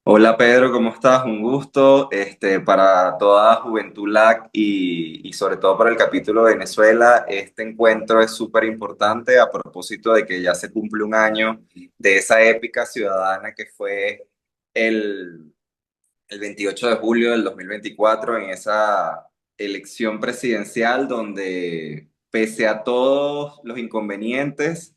Hola Pedro, ¿cómo estás? Un gusto para toda Juventud LAC y sobre todo para el capítulo de Venezuela. Este encuentro es súper importante a propósito de que ya se cumple un año de esa épica ciudadana que fue el, el 28 de julio del 2024 en esa elección presidencial donde pese a todos los inconvenientes,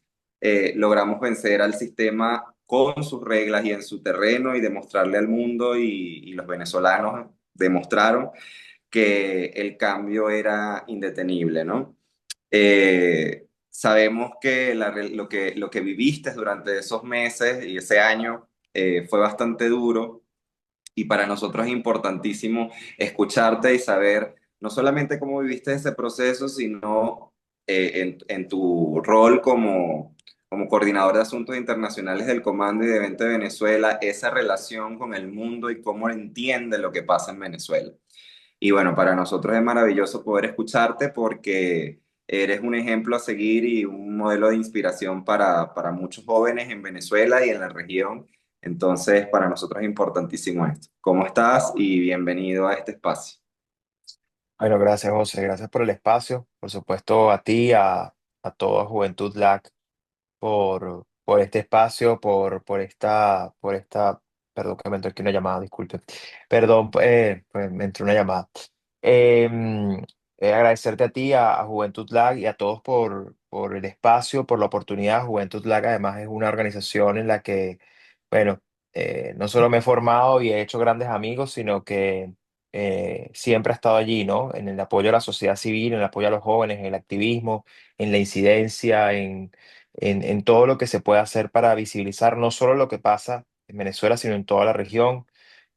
logramos vencer al sistema con sus reglas y en su terreno y demostrarle al mundo y los venezolanos demostraron que el cambio era indetenible, ¿no? Sabemos que, lo que viviste durante esos meses y ese año fue bastante duro y para nosotros es importantísimo escucharte y saber no solamente cómo viviste ese proceso, sino en tu rol como coordinador de asuntos internacionales del Comando y de Evento de Venezuela, esa relación con el mundo y cómo entiende lo que pasa en Venezuela. Y bueno, para nosotros es maravilloso poder escucharte porque eres un ejemplo a seguir y un modelo de inspiración para muchos jóvenes en Venezuela y en la región. Entonces, para nosotros es importantísimo esto. ¿Cómo estás? Y bienvenido a este espacio. Bueno, gracias, José. Gracias por el espacio. Por supuesto, a ti, a toda Juventud LAC por este espacio, perdón que me entró aquí una llamada, disculpe. Perdón, pues me entró una llamada. Em, Agradecerte a ti, a Juventud LAC y a todos por el espacio, por la oportunidad. Juventud LAC además es una organización en la que, bueno, no solo me he formado y he hecho grandes amigos, sino que siempre ha estado allí, ¿no? En el apoyo a la sociedad civil, en el apoyo a los jóvenes, en el activismo, en la incidencia, en todo lo que se puede hacer para visibilizar no solo lo que pasa en Venezuela, sino en toda la región,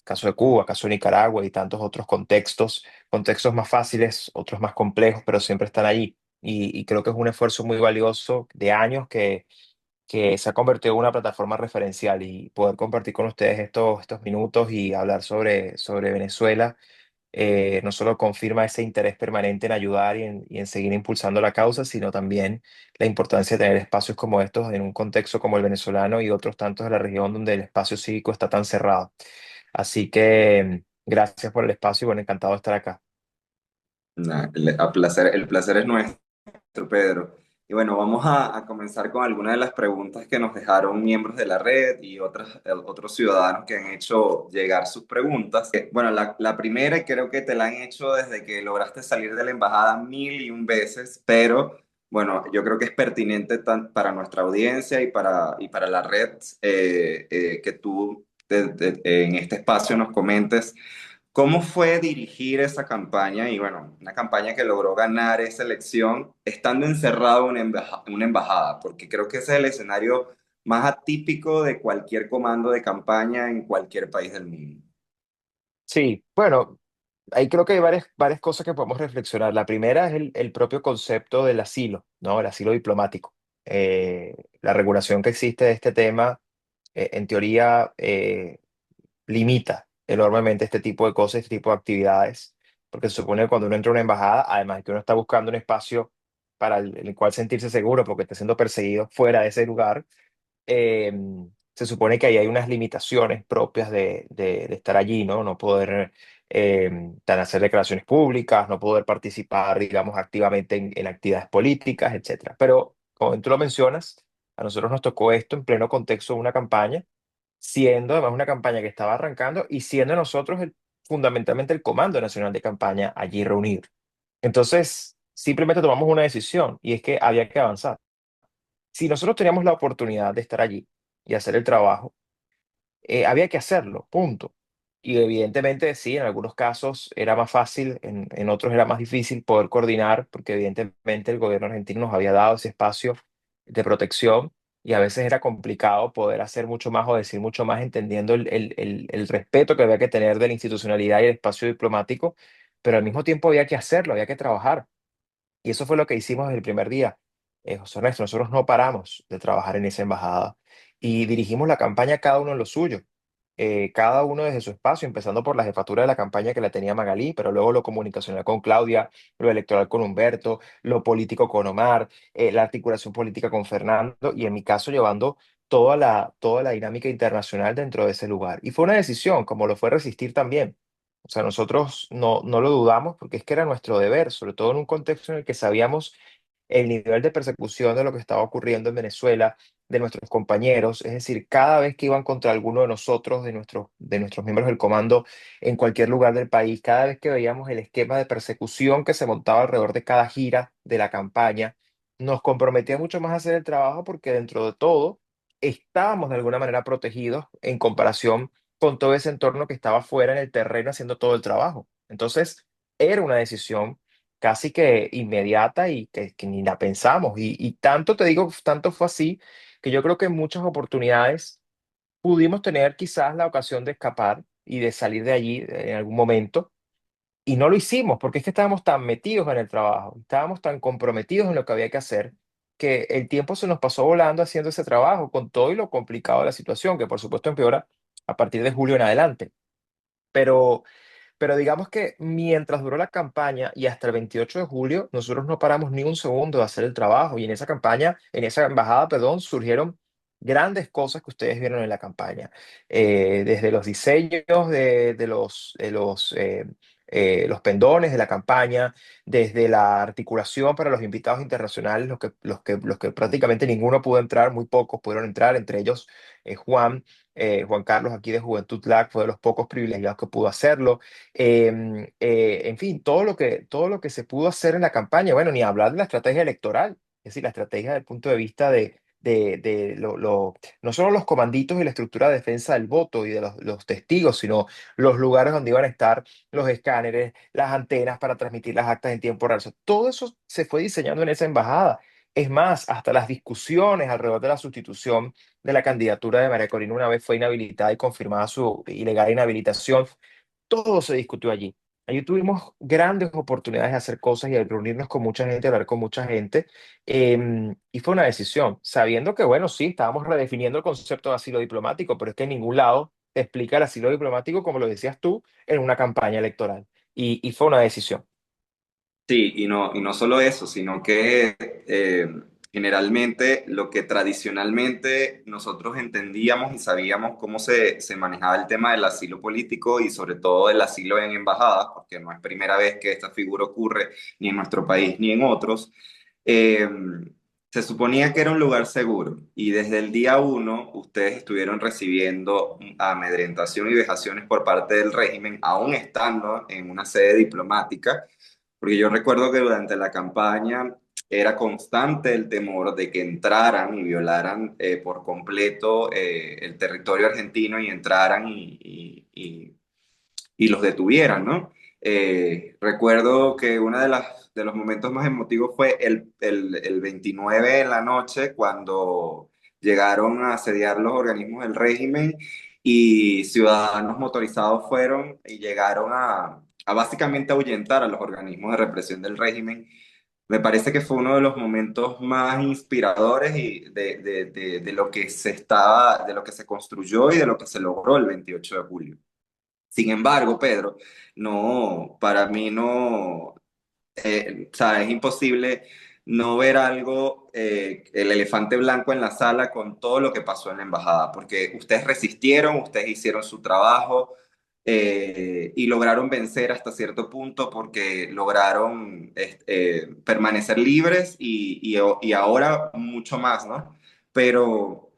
caso de Cuba, caso de Nicaragua y tantos otros contextos, contextos más fáciles, otros más complejos, pero siempre están allí. Y creo que es un esfuerzo muy valioso de años que se ha convertido en una plataforma referencial y poder compartir con ustedes estos minutos y hablar sobre Venezuela no solo confirma ese interés permanente en ayudar y en seguir impulsando la causa, sino también la importancia de tener espacios como estos en un contexto como el venezolano y otros tantos de la región donde el espacio cívico está tan cerrado. Así que gracias por el espacio y bueno, encantado de estar acá. El placer es nuestro. Pedro. Y bueno, vamos a comenzar con algunas de las preguntas que nos dejaron miembros de la red y otros ciudadanos que han hecho llegar sus preguntas. Bueno, la primera, y creo que te la han hecho desde que lograste salir de la embajada mil y un veces, pero bueno, yo creo que es pertinente para nuestra audiencia y para la red que tú en este espacio nos comentes. ¿Cómo fue dirigir esa campaña? Y bueno, una campaña que logró ganar esa elección estando encerrado en una embajada, porque creo que ese es el escenario más atípico de cualquier comando de campaña en cualquier país del mundo. Sí, bueno, ahí creo que hay varias cosas que podemos reflexionar. La primera es el propio concepto del asilo, ¿no? El asilo diplomático. La regulación que existe de este tema, en teoría, limita enormemente este tipo de cosas, este tipo de actividades, porque se supone que cuando uno entra a una embajada, además de que uno está buscando un espacio para el cual sentirse seguro porque está siendo perseguido fuera de ese lugar, eh, se supone que ahí hay unas limitaciones propias de estar allí, ¿no? No poder hacer declaraciones públicas, no poder participar, digamos, activamente en actividades políticas, etcétera. Pero, como tú lo mencionas, a nosotros nos tocó esto en pleno contexto de una campaña, siendo además una campaña que estaba arrancando y siendo nosotros fundamentalmente el Comando Nacional de Campaña allí reunido. Entonces, simplemente tomamos una decisión y es que había que avanzar. Si nosotros teníamos la oportunidad de estar allí y hacer el trabajo, había que hacerlo, punto. Y evidentemente sí, en algunos casos era más fácil, en otros era más difícil poder coordinar, porque evidentemente el gobierno argentino nos había dado ese espacio de protección y a veces era complicado poder hacer mucho más o decir mucho más entendiendo el respeto que había que tener de la institucionalidad y el espacio diplomático, pero al mismo tiempo había que hacerlo, había que trabajar. Y eso fue lo que hicimos desde el primer día. José Ernesto, nosotros no paramos de trabajar en esa embajada y dirigimos la campaña cada uno en lo suyo, cada uno desde su espacio, empezando por la jefatura de la campaña que la tenía Magalí, pero luego lo comunicacional con Claudia, lo electoral con Humberto, lo político con Omar, la articulación política con Fernando y en mi caso llevando toda la dinámica internacional dentro de ese lugar. Y fue una decisión, como lo fue resistir también. O sea, nosotros no lo dudamos porque es que era nuestro deber, sobre todo en un contexto en el que sabíamos el nivel de persecución de lo que estaba ocurriendo en Venezuela, de nuestros compañeros, es decir, cada vez que iban contra alguno de nosotros, de nuestros miembros del comando en cualquier lugar del país, cada vez que veíamos el esquema de persecución que se montaba alrededor de cada gira de la campaña, nos comprometía mucho más a hacer el trabajo porque dentro de todo estábamos de alguna manera protegidos en comparación con todo ese entorno que estaba fuera en el terreno haciendo todo el trabajo. Entonces, era una decisión casi que inmediata y que ni la pensamos. Y tanto te digo, tanto fue así que yo creo que en muchas oportunidades pudimos tener quizás la ocasión de escapar y de salir de allí en algún momento. Y no lo hicimos porque es que estábamos tan metidos en el trabajo, estábamos tan comprometidos en lo que había que hacer, que el tiempo se nos pasó volando haciendo ese trabajo, con todo y lo complicado de la situación, que por supuesto empeora a partir de julio en adelante. Pero pero digamos que mientras duró la campaña y hasta el 28 de julio, nosotros no paramos ni un segundo de hacer el trabajo. Y en esa campaña, en esa embajada, perdón, surgieron grandes cosas que ustedes vieron en la campaña. Desde los diseños de los pendones de la campaña, desde la articulación para los invitados internacionales, los que prácticamente ninguno pudo entrar, muy pocos pudieron entrar, entre ellos Juan Carlos aquí de Juventud LAC fue de los pocos privilegiados que pudo hacerlo. En fin, todo lo que se pudo hacer en la campaña, bueno, ni hablar de la estrategia electoral, es decir, la estrategia desde el punto de vista no solo los comanditos y la estructura de defensa del voto y de los testigos, sino los lugares donde iban a estar los escáneres, las antenas para transmitir las actas en tiempo real. O sea, todo eso se fue diseñando en esa embajada. Es más, hasta las discusiones alrededor de la sustitución de la candidatura de María Corina una vez fue inhabilitada y confirmada su ilegal inhabilitación, todo se discutió allí. Allí tuvimos grandes oportunidades de hacer cosas y de reunirnos con mucha gente, hablar con mucha gente. Y fue una decisión, sabiendo que, bueno, sí, estábamos redefiniendo el concepto de asilo diplomático, pero es que en ningún lado te explica el asilo diplomático, como lo decías tú, en una campaña electoral. Y fue una decisión. Sí, y no solo eso, sino que generalmente lo que tradicionalmente nosotros entendíamos y sabíamos cómo se manejaba el tema del asilo político y sobre todo el asilo en embajadas, porque no es primera vez que esta figura ocurre ni en nuestro país ni en otros, eh, se suponía que era un lugar seguro y desde el día uno ustedes estuvieron recibiendo amedrentación y vejaciones por parte del régimen, aún estando en una sede diplomática, porque yo recuerdo que durante la campaña era constante el temor de que entraran y violaran por completo el territorio argentino y entraran y los detuvieran, ¿no? Recuerdo que uno de los momentos más emotivos fue el 29 en la noche, cuando llegaron a asediar los organismos del régimen y ciudadanos motorizados fueron y llegaron a básicamente ahuyentar a los organismos de represión del régimen. Me parece que fue uno de los momentos más inspiradores y de lo que de lo que se construyó y de lo que se logró el 28 de julio. Sin embargo, Pedro, no, para mí no, o sea, es imposible no ver algo, el elefante blanco en la sala con todo lo que pasó en la embajada, porque ustedes resistieron, ustedes hicieron su trabajo y lograron vencer hasta cierto punto porque lograron permanecer libres y ahora mucho más, ¿no? Pero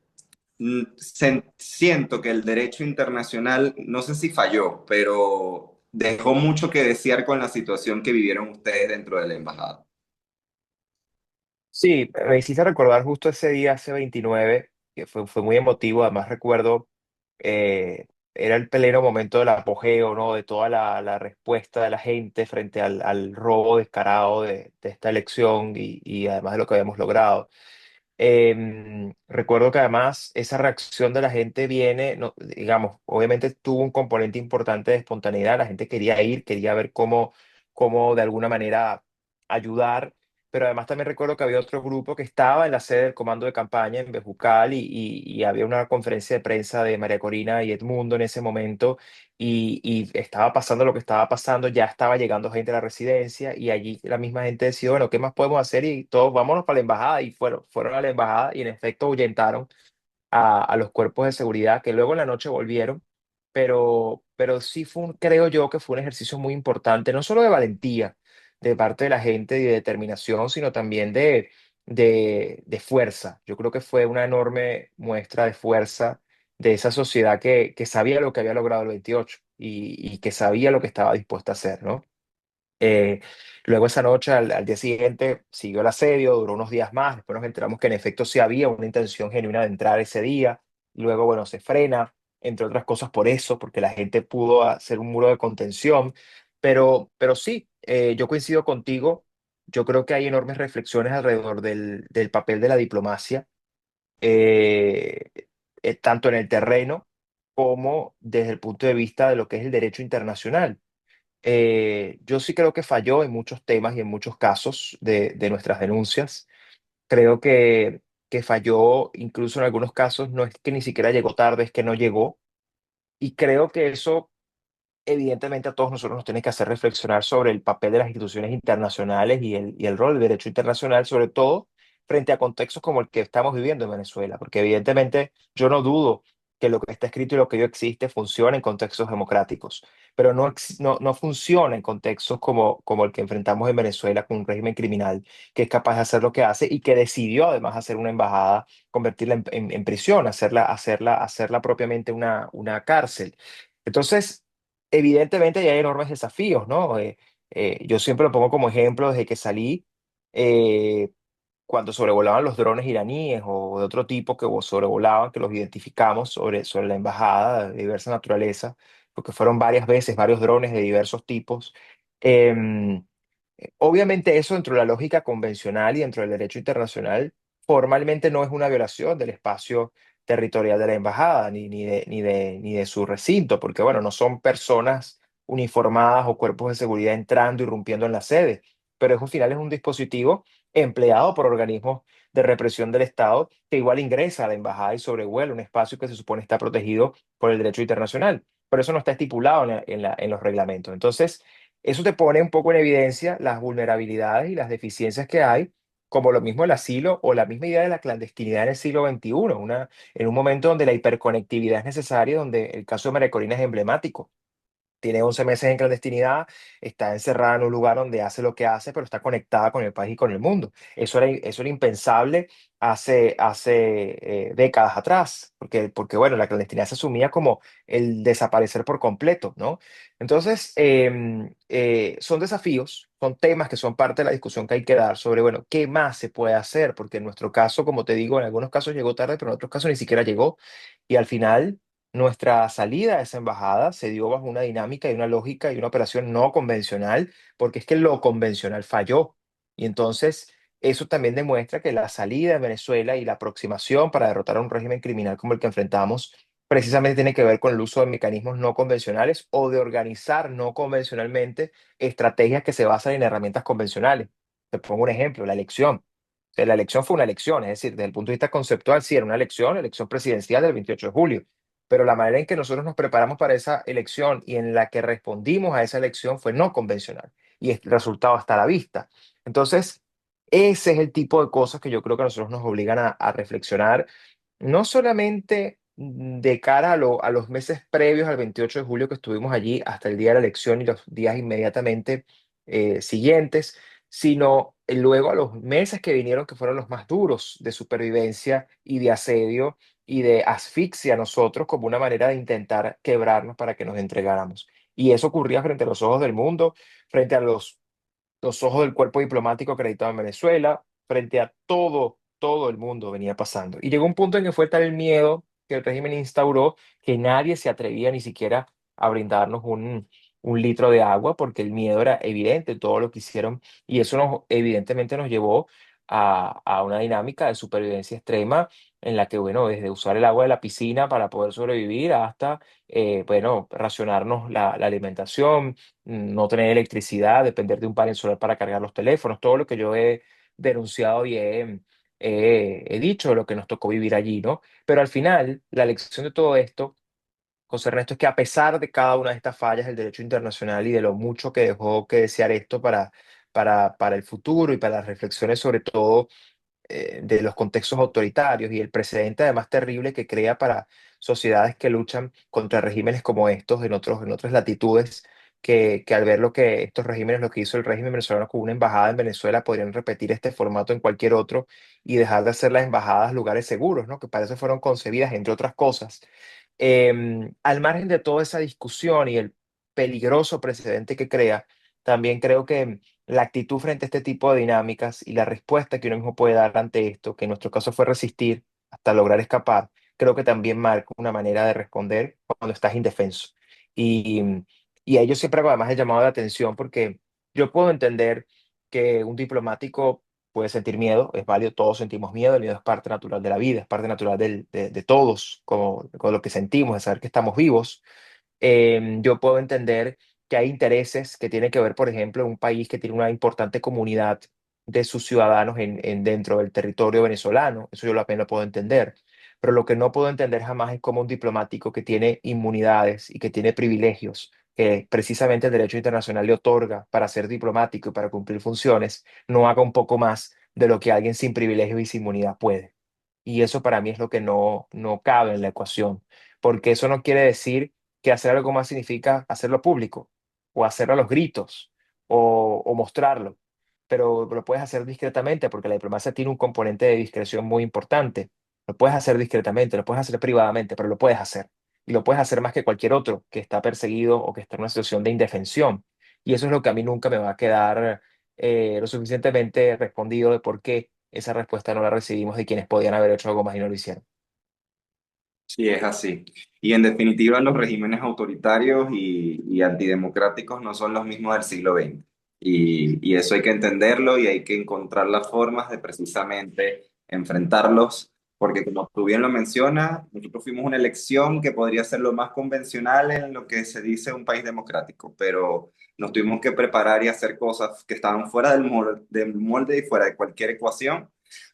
siento que el derecho internacional, no sé si falló, pero dejó mucho que desear con la situación que vivieron ustedes dentro de la embajada. Sí, me hiciste recordar justo ese día, hace 29, que fue muy emotivo. Además, recuerdo, era el pleno momento del apogeo, ¿no? De toda la respuesta de la gente frente al robo descarado de esta elección y además de lo que habíamos logrado. Recuerdo que además esa reacción de la gente viene, no, digamos, obviamente tuvo un componente importante de espontaneidad. La gente quería ir, quería ver cómo de alguna manera ayudar, pero además también recuerdo que había otro grupo que estaba en la sede del comando de campaña en Bejucal y había una conferencia de prensa de María Corina y Edmundo en ese momento y estaba pasando lo que estaba pasando, ya estaba llegando gente a la residencia y allí la misma gente decidió, bueno, ¿qué más podemos hacer? Y todos vámonos para la embajada y fueron a la embajada y en efecto ahuyentaron a los cuerpos de seguridad, que luego en la noche volvieron, pero sí creo yo que fue un ejercicio muy importante, no solo de valentía de parte de la gente y de determinación, sino también de fuerza. Yo creo que fue una enorme muestra de fuerza de esa sociedad que sabía lo que había logrado el 28 y que sabía lo que estaba dispuesta a hacer, ¿no? Eh, Luego esa noche, al día siguiente, siguió el asedio, duró unos días más, después nos enteramos que en efecto sí había una intención genuina de entrar ese día, luego, bueno, se frena, entre otras cosas por eso, porque la gente pudo hacer un muro de contención, pero sí, yo coincido contigo, yo creo que hay enormes reflexiones alrededor del papel de la diplomacia, eh, tanto en el terreno como desde el punto de vista de lo que es el derecho internacional. Yo sí creo que falló en muchos temas y en muchos casos de nuestras denuncias. Creo que falló incluso en algunos casos, no es que ni siquiera llegó tarde, es que no llegó. Y creo que eso evidentemente a todos nosotros nos tiene que hacer reflexionar sobre el papel de las instituciones internacionales y el rol del derecho internacional, sobre todo frente a contextos como el que estamos viviendo en Venezuela, porque evidentemente yo no dudo que lo que está escrito y lo que hoy existe funcione en contextos democráticos, pero no funciona en contextos como el que enfrentamos en Venezuela con un régimen criminal que es capaz de hacer lo que hace y que decidió además hacer una embajada, convertirla en prisión, hacerla propiamente una cárcel. Entonces, evidentemente ya hay enormes desafíos, ¿no? Yo siempre lo pongo como ejemplo desde que salí, eh, cuando sobrevolaban los drones iraníes o de otro tipo que sobrevolaban, que los identificamos sobre la embajada de diversa naturaleza, porque fueron varias veces, varios drones de diversos tipos. Em, Obviamente eso dentro de la lógica convencional y dentro del derecho internacional formalmente no es una violación del espacio territorial de la embajada ni de su recinto, porque bueno, no son personas uniformadas o cuerpos de seguridad entrando, irrumpiendo en la sede, pero es, al final es un dispositivo empleado por organismos de represión del Estado que igual ingresa a la embajada y sobrevuela un espacio que se supone está protegido por el derecho internacional. Pero eso no está estipulado en los reglamentos. Entonces, eso te pone un poco en evidencia las vulnerabilidades y las deficiencias que hay, como lo mismo el asilo o la misma idea de la clandestinidad en el siglo XXI, en un momento donde la hiperconectividad es necesaria, donde el caso de María Corina es emblemático. Tiene 11 meses en clandestinidad, está encerrada en un lugar donde hace lo que hace, pero está conectada con el país y con el mundo. Eso era impensable hace décadas atrás, porque, bueno, la clandestinidad se asumía como el desaparecer por completo, ¿no? Entonces, son desafíos, son temas que son parte de la discusión que hay que dar sobre, bueno, ¿qué más se puede hacer? Porque en nuestro caso, como te digo, en algunos casos llegó tarde, pero en otros casos ni siquiera llegó. Y al final nuestra salida a esa embajada se dio bajo una dinámica y una lógica y una operación no convencional, porque es que lo convencional falló. Y entonces eso también demuestra que la salida de Venezuela y la aproximación para derrotar a un régimen criminal como el que enfrentamos precisamente tiene que ver con el uso de mecanismos no convencionales o de organizar no convencionalmente estrategias que se basan en herramientas convencionales. Te pongo un ejemplo, la elección. O sea, la elección fue una elección, es decir, desde el punto de vista conceptual, sí era una elección presidencial del 28 de julio, pero la manera en que nosotros nos preparamos para esa elección y en la que respondimos a esa elección fue no convencional y el resultado está a la vista. Entonces, ese es el tipo de cosas que yo creo que a nosotros nos obligan a reflexionar, no solamente de cara a los meses previos al 28 de julio que estuvimos allí hasta el día de la elección y los días inmediatamente siguientes, sino luego a los meses que vinieron, que fueron los más duros de supervivencia y de asedio y de asfixia a nosotros como una manera de intentar quebrarnos para que nos entregáramos. Y eso ocurría frente a los ojos del mundo, frente a los ojos del cuerpo diplomático acreditado en Venezuela, frente a todo el mundo venía pasando. Y llegó un punto en que fue tal el miedo que el régimen instauró que nadie se atrevía ni siquiera a brindarnos un litro de agua porque el miedo era evidente, todo lo que hicieron, y eso evidentemente nos llevó a una dinámica de supervivencia extrema en la que, bueno, desde usar el agua de la piscina para poder sobrevivir hasta, bueno, racionarnos la alimentación, no tener electricidad, depender de un panel solar para cargar los teléfonos, todo lo que yo he denunciado y he dicho, lo que nos tocó vivir allí, ¿no? Pero al final, la lección de todo esto, José Ernesto, es que a pesar de cada una de estas fallas del derecho internacional y de lo mucho que dejó que desear esto para el futuro y para las reflexiones sobre todo de los contextos autoritarios y el precedente además terrible que crea para sociedades que luchan contra regímenes como estos en otras latitudes, que al ver lo que estos regímenes, lo que hizo el régimen venezolano con una embajada en Venezuela, podrían repetir este formato en cualquier otro y dejar de hacer las embajadas lugares seguros, ¿no? Que para eso fueron concebidas, entre otras cosas. Al margen de toda esa discusión y el peligroso precedente que crea, también creo que la actitud frente a este tipo de dinámicas y la respuesta que uno mismo puede dar ante esto, que en nuestro caso fue resistir hasta lograr escapar, creo que también marca una manera de responder cuando estás indefenso. Y, y a ello siempre hago además el llamado de atención porque yo puedo entender que un diplomático puede sentir miedo, es válido, todos sentimos miedo, el miedo es parte natural de la vida, es parte natural de todos, como, con lo que sentimos, de saber que estamos vivos. Yo puedo entender que hay intereses que tienen que ver, por ejemplo, en un país que tiene una importante comunidad de sus ciudadanos dentro del territorio venezolano. Eso yo apenas lo puedo entender. Pero lo que no puedo entender jamás es cómo un diplomático que tiene inmunidades y que tiene privilegios que precisamente el derecho internacional le otorga para ser diplomático y para cumplir funciones, no haga un poco más de lo que alguien sin privilegios y sin inmunidad puede. Y eso para mí es lo que no cabe en la ecuación, porque eso no quiere decir que hacer algo más significa hacerlo público o hacerlo a los gritos o mostrarlo, pero lo puedes hacer discretamente porque la diplomacia tiene un componente de discreción muy importante. Lo puedes hacer discretamente, lo puedes hacer privadamente, pero lo puedes hacer. Y lo puedes hacer más que cualquier otro que está perseguido o que está en una situación de indefensión. Y eso es lo que a mí nunca me va a quedar lo suficientemente respondido de por qué esa respuesta no la recibimos de quienes podían haber hecho algo más y no lo hicieron. Sí, es así. Y en definitiva, los regímenes autoritarios y antidemocráticos no son los mismos del siglo XX. Y eso hay que entenderlo y hay que encontrar las formas de precisamente enfrentarlos, porque como tú bien lo mencionas, nosotros fuimos una elección que podría ser lo más convencional en lo que se dice un país democrático, pero nos tuvimos que preparar y hacer cosas que estaban fuera del molde y fuera de cualquier ecuación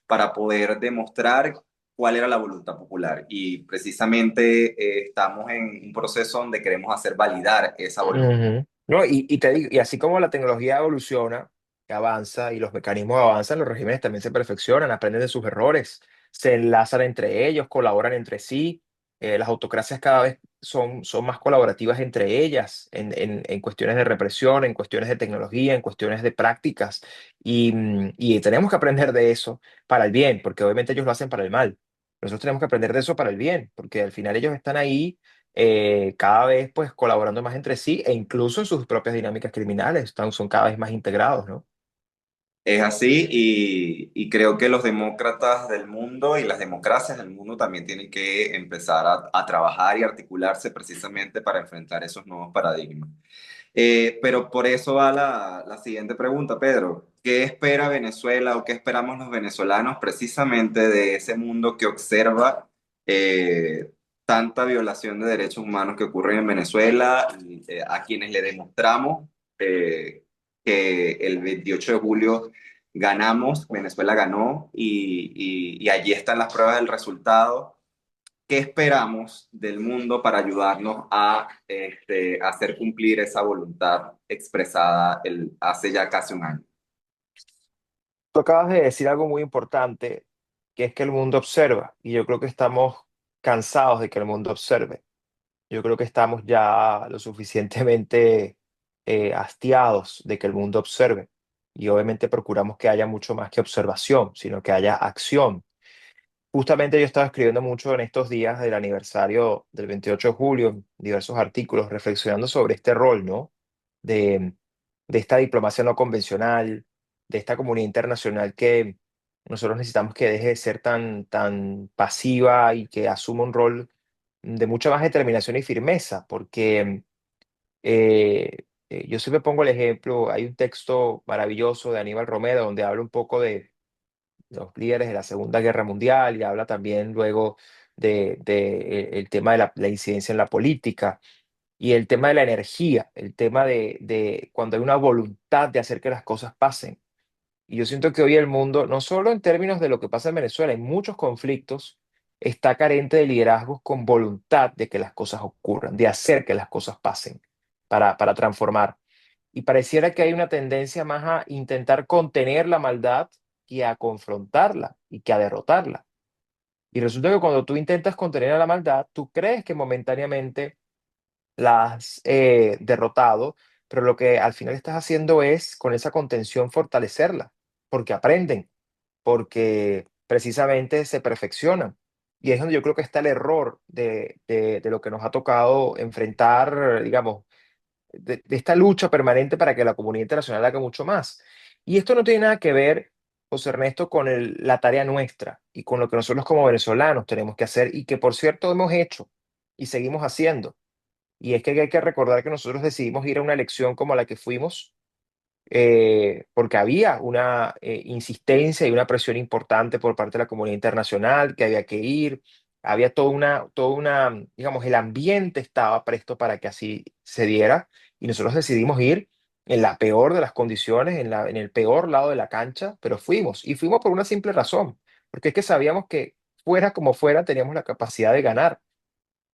para poder demostrar cuál era la voluntad popular. Y precisamente estamos en un proceso donde queremos hacer validar esa voluntad. Ujú. No, y te digo, y así como la tecnología evoluciona, que avanza y los mecanismos avanzan, los regímenes también se perfeccionan, aprenden de sus errores, se enlazan entre ellos, colaboran entre sí. Las autocracias cada vez son más colaborativas entre ellas en cuestiones de represión, en cuestiones de tecnología, en cuestiones de prácticas. Y tenemos que aprender de eso para el bien, porque obviamente ellos lo hacen para el mal. Nosotros tenemos que aprender de eso para el bien, porque al final ellos están ahí cada vez pues colaborando más entre sí e incluso en sus propias dinámicas criminales, son cada vez más integrados, ¿no? Es así y creo que los demócratas del mundo y las democracias del mundo también tienen que empezar a trabajar y articularse precisamente para enfrentar esos nuevos paradigmas. Pero por eso va la siguiente pregunta, Pedro. ¿Qué espera Venezuela o qué esperamos los venezolanos precisamente de ese mundo que observa tanta violación de derechos humanos que ocurren en Venezuela y a quienes le demostramos que el 28 de julio ganamos, Venezuela ganó y allí están las pruebas del resultado? ¿Qué esperamos del mundo para ayudarnos a hacer cumplir esa voluntad expresada hace ya casi un año? Tú acabas de decir algo muy importante, que es que el mundo observa, y yo creo que estamos cansados de que el mundo observe. Yo creo que estamos ya lo suficientemente hastiados de que el mundo observe, y obviamente procuramos que haya mucho más que observación, sino que haya acción. Justamente yo estaba escribiendo mucho en estos días del aniversario del 28 de julio, diversos artículos reflexionando sobre este rol, ¿no? De, de esta diplomacia no convencional, de esta comunidad internacional que nosotros necesitamos que deje de ser tan pasiva y que asuma un rol de mucha más determinación y firmeza, porque yo siempre pongo el ejemplo, hay un texto maravilloso de Aníbal Romero donde habla un poco de los líderes de la Segunda Guerra Mundial y habla también luego el tema de la incidencia en la política y el tema de la energía, el tema de cuando hay una voluntad de hacer que las cosas pasen. Y yo siento que hoy el mundo, no solo en términos de lo que pasa en Venezuela, en muchos conflictos, está carente de liderazgos con voluntad de que las cosas ocurran, de hacer que las cosas pasen para transformar. Y pareciera que hay una tendencia más a intentar contener la maldad que a confrontarla y que a derrotarla. Y resulta que cuando tú intentas contener a la maldad, tú crees que momentáneamente la has derrotado, pero lo que al final estás haciendo es, con esa contención, fortalecerla, porque aprenden, porque precisamente se perfeccionan. Y es donde yo creo que está el error de lo que nos ha tocado enfrentar, digamos, de esta lucha permanente para que la comunidad internacional haga mucho más. Y esto no tiene nada que ver, José Ernesto, con la tarea nuestra y con lo que nosotros como venezolanos tenemos que hacer y que, por cierto, hemos hecho y seguimos haciendo. Y es que hay que recordar que nosotros decidimos ir a una elección como la que fuimos, porque había una insistencia y una presión importante por parte de la comunidad internacional, que había que ir, había digamos, el ambiente estaba presto para que así se diera, y nosotros decidimos ir en la peor de las condiciones, en el peor lado de la cancha, pero fuimos, y fuimos por una simple razón, porque es que sabíamos que fuera como fuera, teníamos la capacidad de ganar,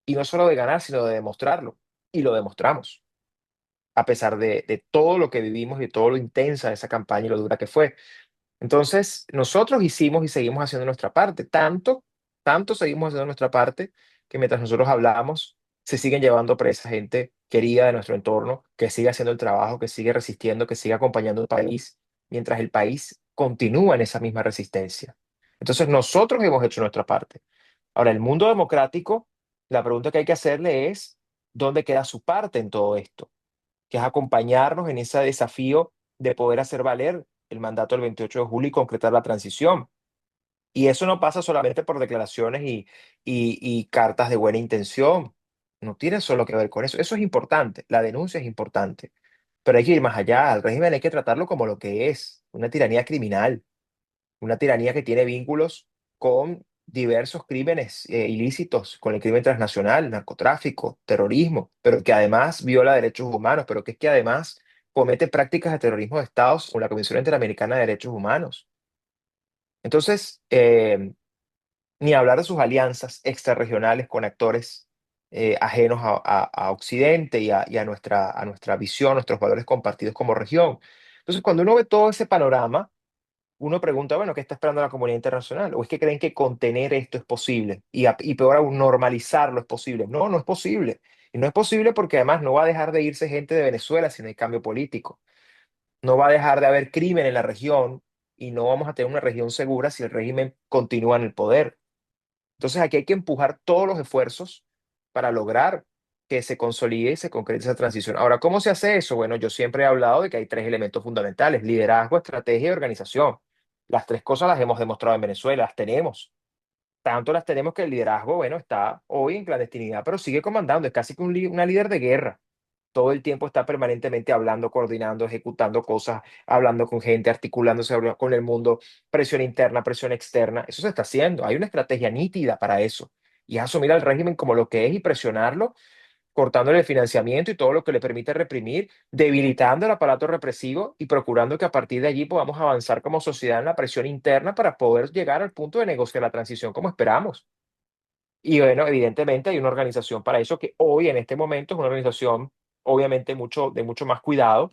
y no solo de ganar, sino de demostrarlo, y lo demostramos a pesar de todo lo que vivimos y todo lo intensa de esa campaña y lo dura que fue. Entonces, nosotros hicimos y seguimos haciendo nuestra parte, tanto seguimos haciendo nuestra parte que mientras nosotros hablamos, se siguen llevando presa gente querida de nuestro entorno, que sigue haciendo el trabajo, que sigue resistiendo, que sigue acompañando al país, mientras el país continúa en esa misma resistencia. Entonces, nosotros hemos hecho nuestra parte. Ahora, el mundo democrático, la pregunta que hay que hacerle es, ¿dónde queda su parte en todo esto? Que es acompañarnos en ese desafío de poder hacer valer el mandato del 28 de julio y concretar la transición. Y eso no pasa solamente por declaraciones y cartas de buena intención. No tiene solo que ver con eso. Eso es importante, la denuncia es importante, pero hay que ir más allá. Al régimen hay que tratarlo como lo que es, una tiranía criminal, una tiranía que tiene vínculos con diversos crímenes ilícitos, con el crimen transnacional, narcotráfico, terrorismo, pero que además viola derechos humanos, pero que es que además comete prácticas de terrorismo de Estados con la Comisión Interamericana de Derechos Humanos. Entonces, ni hablar de sus alianzas extrarregionales con actores ajenos a Occidente y a nuestra visión, nuestros valores compartidos como región. Entonces, cuando uno ve todo ese panorama, uno pregunta, bueno, ¿qué está esperando la comunidad internacional? ¿O es que creen que contener esto es posible? Y peor aún, normalizarlo es posible. No, no es posible. Y no es posible porque además no va a dejar de irse gente de Venezuela si no hay cambio político. No va a dejar de haber crimen en la región y no vamos a tener una región segura si el régimen continúa en el poder. Entonces aquí hay que empujar todos los esfuerzos para lograr que se consolide y se concrete esa transición. Ahora, ¿cómo se hace eso? Bueno, yo siempre he hablado de que hay tres elementos fundamentales: liderazgo, estrategia y organización. Las tres cosas las hemos demostrado en Venezuela, las tenemos. Tanto las tenemos que el liderazgo, bueno, está hoy en clandestinidad, pero sigue comandando, es casi que una líder de guerra. Todo el tiempo está permanentemente hablando, coordinando, ejecutando cosas, hablando con gente, articulándose con el mundo, presión interna, presión externa. Eso se está haciendo. Hay una estrategia nítida para eso. Y es asumir al régimen como lo que es y presionarlo, cortándole el financiamiento y todo lo que le permite reprimir, debilitando el aparato represivo y procurando que a partir de allí podamos avanzar como sociedad en la presión interna para poder llegar al punto de negociar la transición como esperamos. Y bueno, evidentemente hay una organización para eso que hoy en este momento es una organización obviamente de mucho más cuidado,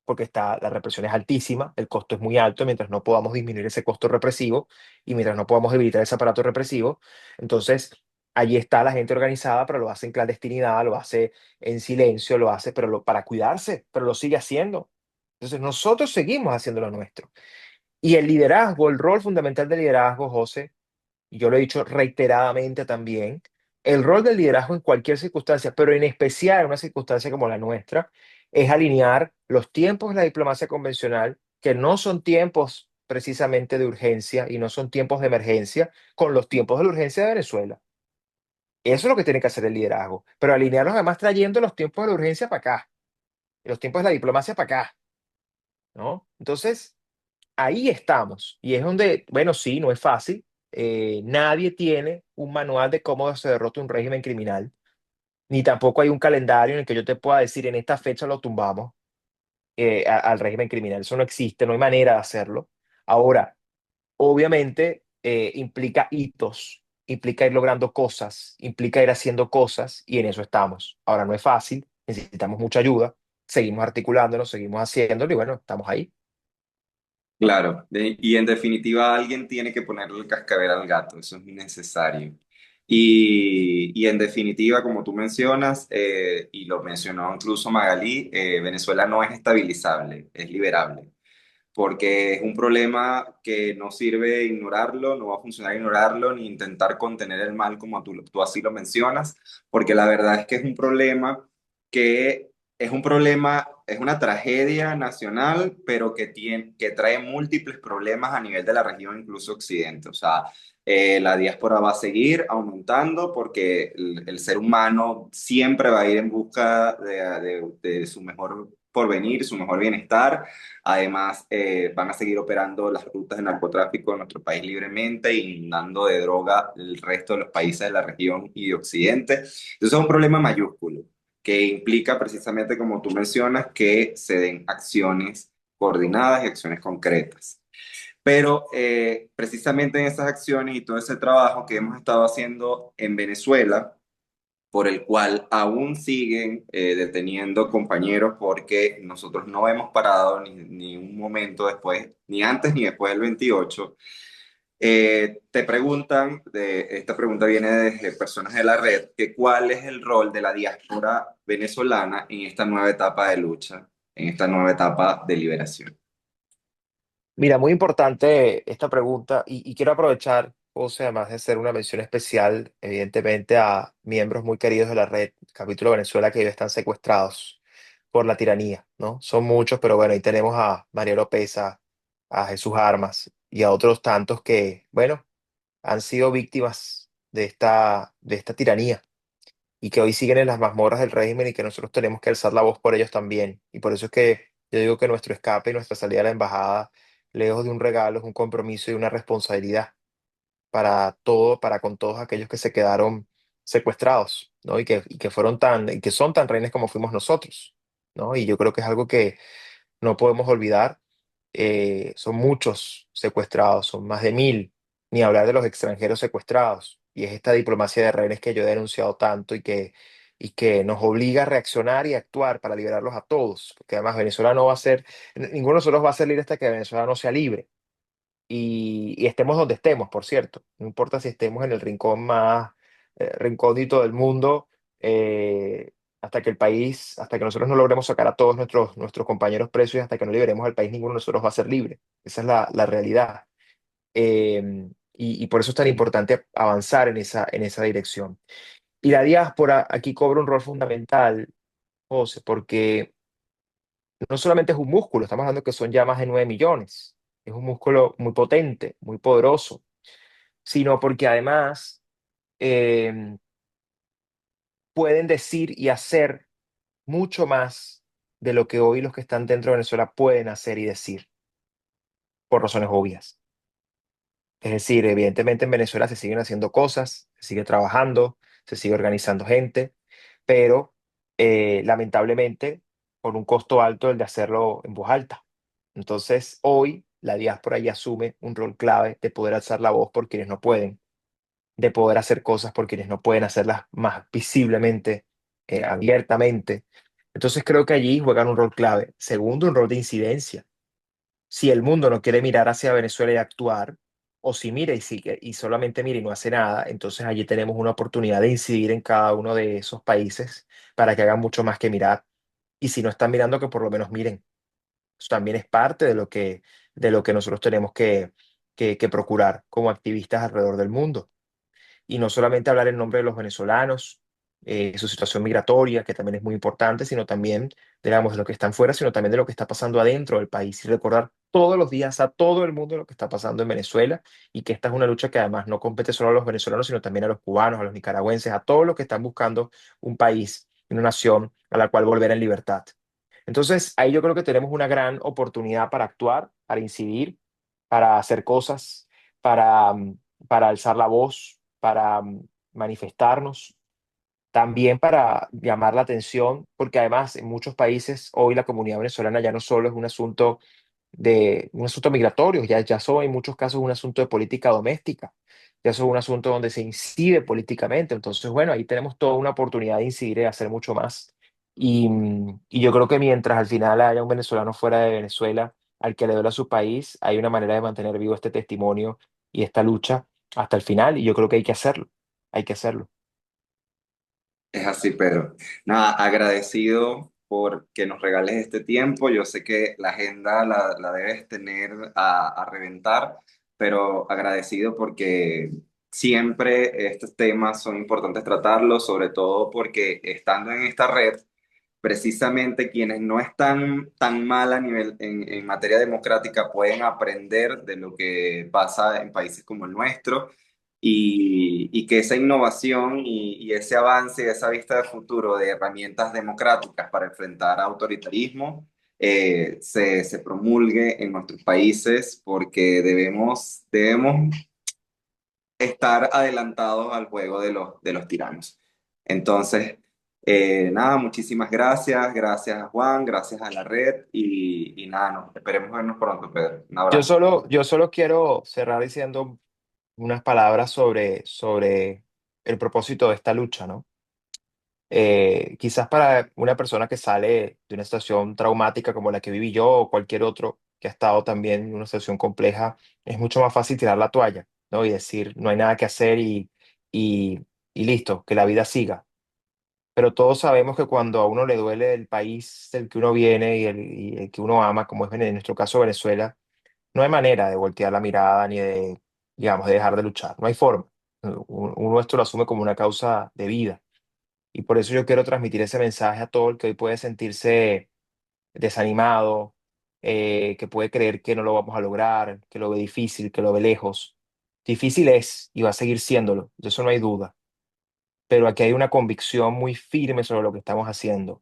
porque la represión es altísima, el costo es muy alto, mientras no podamos disminuir ese costo represivo y mientras no podamos debilitar ese aparato represivo, entonces allí está la gente organizada, pero lo hace en clandestinidad, lo hace en silencio, lo hace para cuidarse, pero lo sigue haciendo. Entonces nosotros seguimos haciendo lo nuestro. Y el liderazgo, el rol fundamental del liderazgo, José, y yo lo he dicho reiteradamente también, el rol del liderazgo en cualquier circunstancia, pero en especial en una circunstancia como la nuestra, es alinear los tiempos de la diplomacia convencional, que no son tiempos precisamente de urgencia y no son tiempos de emergencia, con los tiempos de la urgencia de Venezuela. Eso es lo que tiene que hacer el liderazgo, pero alinearlos además trayendo los tiempos de la urgencia para acá, y los tiempos de la diplomacia para acá, ¿no? Entonces, ahí estamos. Y es donde, bueno, sí, no es fácil. Nadie tiene un manual de cómo se derrota un régimen criminal, ni tampoco hay un calendario en el que yo te pueda decir en esta fecha lo tumbamos al régimen criminal. Eso no existe, no hay manera de hacerlo. Ahora, obviamente, implica hitos, implica ir logrando cosas, implica ir haciendo cosas, y en eso estamos. Ahora, no es fácil, necesitamos mucha ayuda, seguimos articulándonos, seguimos haciéndolo, y bueno, estamos ahí. Claro, y en definitiva alguien tiene que ponerle el cascabel al gato, eso es necesario. Y en definitiva, como tú mencionas, y lo mencionó incluso Magalí, Venezuela no es estabilizable, es liberable, porque es un problema que no sirve ignorarlo, no va a funcionar ignorarlo, ni intentar contener el mal como tú así lo mencionas, porque la verdad es que es un problema que es un problema, es una tragedia nacional, pero que trae múltiples problemas a nivel de la región, incluso Occidente. O sea, la diáspora va a seguir aumentando porque el ser humano siempre va a ir en busca de su mejor porvenir, su mejor bienestar. Además, van a seguir operando las rutas de narcotráfico en nuestro país libremente, inundando de droga el resto de los países de la región y de Occidente. Entonces, es un problema mayúsculo que implica precisamente, como tú mencionas, que se den acciones coordinadas y acciones concretas. Pero precisamente en esas acciones y todo ese trabajo que hemos estado haciendo en Venezuela, por el cual aún siguen deteniendo compañeros porque nosotros no hemos parado ni un momento después, ni antes ni después del 28. Te preguntan, esta pregunta viene de personas de la red, que cuál es el rol de la diáspora venezolana en esta nueva etapa de lucha, en esta nueva etapa de liberación. Mira, muy importante esta pregunta y quiero aprovechar, José, además de hacer una mención especial, evidentemente, a miembros muy queridos de la red, capítulo Venezuela, que hoy están secuestrados por la tiranía, ¿no? Son muchos, pero bueno, ahí tenemos a María López, a Jesús Armas y a otros tantos que, bueno, han sido víctimas de esta tiranía y que hoy siguen en las mazmorras del régimen y que nosotros tenemos que alzar la voz por ellos también. Y por eso es que yo digo que nuestro escape y nuestra salida a la embajada, lejos de un regalo, es un compromiso y una responsabilidad para todo, para con todos aquellos que se quedaron secuestrados, ¿no? Y que fueron tan, y que son tan rehenes como fuimos nosotros, ¿no? Y yo creo que es algo que no podemos olvidar. Son muchos secuestrados, son más de 1.000, ni hablar de los extranjeros secuestrados. Y es esta diplomacia de rehenes que yo he denunciado tanto y que nos obliga a reaccionar y a actuar para liberarlos a todos. Porque además Venezuela no va a ser, ninguno de nosotros va a ser libre hasta que Venezuela no sea libre. Y estemos donde estemos, por cierto. No importa si estemos en el rincón más rincóndito del mundo, hasta que el país, hasta que nosotros no logremos sacar a todos nuestros compañeros presos y hasta que no liberemos al país, ninguno de nosotros va a ser libre. Esa es la realidad. Y por eso es tan importante avanzar en esa dirección. Y la diáspora aquí cobra un rol fundamental, José, porque no solamente es un músculo, estamos hablando que son ya más de 9 millones. Es un músculo muy potente, muy poderoso, sino porque además eh, pueden decir y hacer mucho más de lo que hoy los que están dentro de Venezuela pueden hacer y decir, por razones obvias. Es decir, evidentemente en Venezuela se siguen haciendo cosas, se sigue trabajando, se sigue organizando gente, pero lamentablemente por un costo alto el de hacerlo en voz alta. Entonces, hoy la diáspora ya asume un rol clave de poder alzar la voz por quienes no pueden, de poder hacer cosas por quienes no pueden hacerlas más visiblemente, abiertamente. Entonces creo que allí juegan un rol clave. Segundo, un rol de incidencia. Si el mundo no quiere mirar hacia Venezuela y actuar, o si mira y sigue y solamente mira y no hace nada, entonces allí tenemos una oportunidad de incidir en cada uno de esos países para que hagan mucho más que mirar. Y si no están mirando, que por lo menos miren. Eso también es parte de lo que nosotros tenemos que procurar como activistas alrededor del mundo y no solamente hablar en nombre de los venezolanos, su situación migratoria, que también es muy importante, sino también, digamos, de lo que están fuera, sino también de lo que está pasando adentro del país y recordar todos los días a todo el mundo lo que está pasando en Venezuela y que esta es una lucha que además no compete solo a los venezolanos, sino también a los cubanos, a los nicaragüenses, a todos los que están buscando un país, una nación a la cual volver en libertad. Entonces, ahí yo creo que tenemos una gran oportunidad para actuar, para incidir, para hacer cosas, para, para alzar la voz, para manifestarnos, también para llamar la atención, porque además en muchos países hoy la comunidad venezolana ya no solo es un asunto migratorio, ya son en muchos casos un asunto de política doméstica, ya son un asunto donde se incide políticamente. Entonces, bueno, ahí tenemos toda una oportunidad de incidir y de hacer mucho más. Y yo creo que mientras al final haya un venezolano fuera de Venezuela, al que le duele a su país, hay una manera de mantener vivo este testimonio y esta lucha hasta el final, y yo creo que hay que hacerlo, hay que hacerlo. Es así, Pedro. Nada, agradecido por que nos regales este tiempo. Yo sé que la agenda la debes tener a reventar, pero agradecido porque siempre estos temas son importantes tratarlos, sobre todo porque estando en esta red, precisamente quienes no están tan mal a nivel en materia democrática pueden aprender de lo que pasa en países como el nuestro y que esa innovación y ese avance, esa vista de futuro de herramientas democráticas para enfrentar autoritarismo se promulgue en nuestros países porque debemos estar adelantados al juego de los tiranos. Entonces, nada, muchísimas gracias, gracias a Juan, gracias a la red y nada, esperemos vernos pronto, Pedro. Un abrazo. Yo solo quiero cerrar diciendo unas palabras sobre el propósito de esta lucha, ¿no? Quizás para una persona que sale de una situación traumática como la que viví yo o cualquier otro que ha estado también en una situación compleja, es mucho más fácil tirar la toalla, ¿no? Y decir, no hay nada que hacer y, y listo, que la vida siga. Pero todos sabemos que cuando a uno le duele el país del que uno viene y el que uno ama, como es en nuestro caso Venezuela, no hay manera de voltear la mirada ni de, digamos, de dejar de luchar. No hay forma. Uno esto lo asume como una causa de vida. Y por eso yo quiero transmitir ese mensaje a todo el que hoy puede sentirse desanimado, que puede creer que no lo vamos a lograr, que lo ve difícil, que lo ve lejos. Difícil es y va a seguir siéndolo, de eso no hay duda. Pero aquí hay una convicción muy firme sobre lo que estamos haciendo.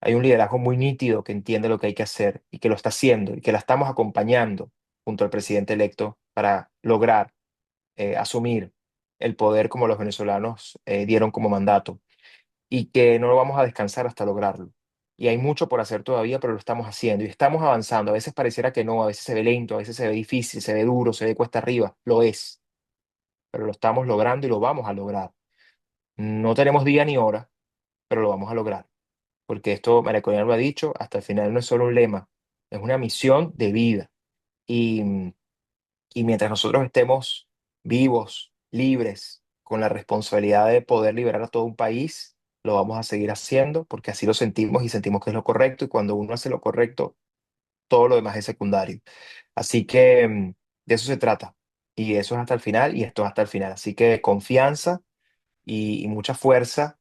Hay un liderazgo muy nítido que entiende lo que hay que hacer y que lo está haciendo y que la estamos acompañando junto al presidente electo para lograr asumir el poder como los venezolanos dieron como mandato y que no lo vamos a descansar hasta lograrlo. Y hay mucho por hacer todavía, pero lo estamos haciendo y estamos avanzando. A veces pareciera que no, a veces se ve lento, a veces se ve difícil, se ve duro, se ve cuesta arriba. Lo es, pero lo estamos logrando y lo vamos a lograr. No tenemos día ni hora, pero lo vamos a lograr. Porque esto, María Corina lo ha dicho, hasta el final no es solo un lema, es una misión de vida. Y, y mientras nosotros estemos vivos, libres, con la responsabilidad de poder liberar a todo un país, lo vamos a seguir haciendo porque así lo sentimos y sentimos que es lo correcto. Y cuando uno hace lo correcto, todo lo demás es secundario. Así que de eso se trata. Y eso es hasta el final y esto es hasta el final. Así que confianza y mucha fuerza.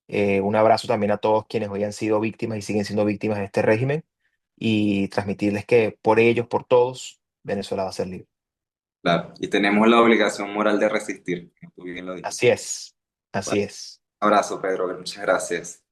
Un abrazo también a todos quienes hoy han sido víctimas y siguen siendo víctimas de este régimen y transmitirles que por ellos, por todos, Venezuela va a ser libre. Claro, y tenemos la obligación moral de resistir, como tú bien lo dijiste. Así es, Vale. así es. Un abrazo, Pedro, muchas gracias.